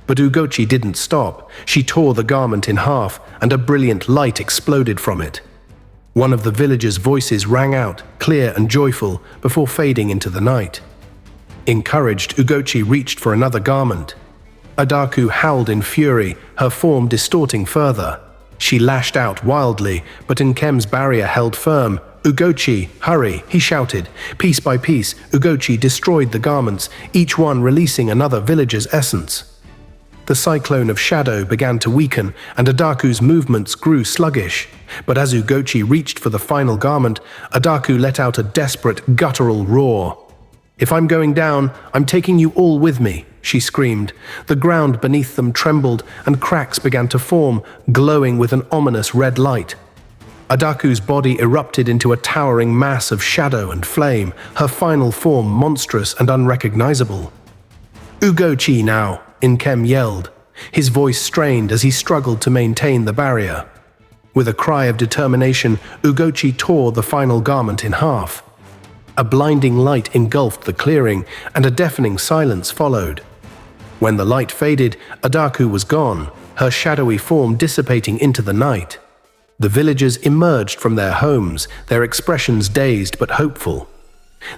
But Ugochi didn't stop. She tore the garment in half, and a brilliant light exploded from it. One of the villagers' voices rang out, clear and joyful, before fading into the night. Encouraged, Ugochi reached for another garment. Adaku howled in fury, her form distorting further. She lashed out wildly, but Nkem's barrier held firm. "Ugochi, hurry!" he shouted. Piece by piece, Ugochi destroyed the garments, each one releasing another villager's essence. The cyclone of shadow began to weaken, and Adaku's movements grew sluggish. But as Ugochi reached for the final garment, Adaku let out a desperate, guttural roar. "If I'm going down, I'm taking you all with me," she screamed. The ground beneath them trembled, and cracks began to form, glowing with an ominous red light. Adaku's body erupted into a towering mass of shadow and flame, her final form monstrous and unrecognizable. "Ugochi now!" Nkem yelled. His voice strained as he struggled to maintain the barrier. With a cry of determination, Ugochi tore the final garment in half. A blinding light engulfed the clearing, and a deafening silence followed. When the light faded, Adaku was gone, her shadowy form dissipating into the night. The villagers emerged from their homes, their expressions dazed but hopeful.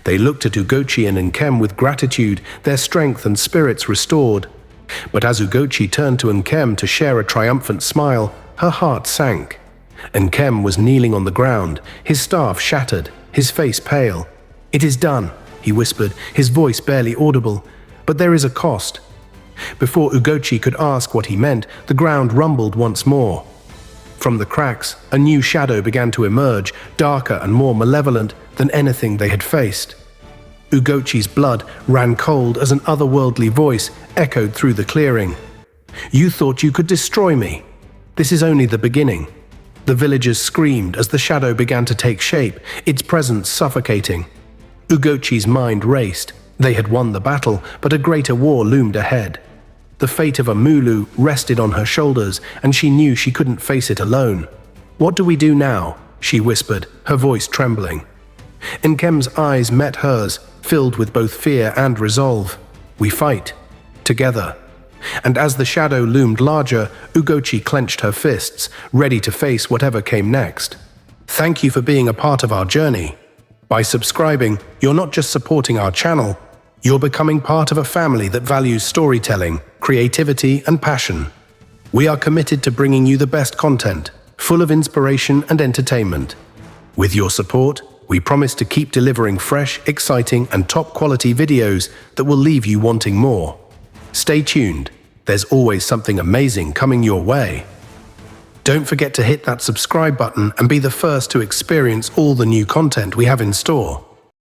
They looked at Ugochi and Nkem with gratitude, their strength and spirits restored. But as Ugochi turned to Nkem to share a triumphant smile, her heart sank. Nkem was kneeling on the ground, his staff shattered, his face pale. "It is done," he whispered, his voice barely audible. "But there is a cost." Before Ugochi could ask what he meant, the ground rumbled once more. From the cracks, a new shadow began to emerge, darker and more malevolent than anything they had faced. Ugochi's blood ran cold as an otherworldly voice echoed through the clearing. "You thought you could destroy me. This is only the beginning." The villagers screamed as the shadow began to take shape, its presence suffocating. Ugochi's mind raced. They had won the battle, but a greater war loomed ahead. The fate of Amulu rested on her shoulders, and she knew she couldn't face it alone. "What do we do now?" she whispered, her voice trembling. Nkem's eyes met hers, filled with both fear and resolve. "We fight. Together." And as the shadow loomed larger, Ugochi clenched her fists, ready to face whatever came next. Thank you for being a part of our journey. By subscribing, you're not just supporting our channel, you're becoming part of a family that values storytelling, creativity, and passion. We are committed to bringing you the best content, full of inspiration and entertainment. With your support, we promise to keep delivering fresh, exciting, and top-quality videos that will leave you wanting more. Stay tuned. There's always something amazing coming your way. Don't forget to hit that subscribe button and be the first to experience all the new content we have in store.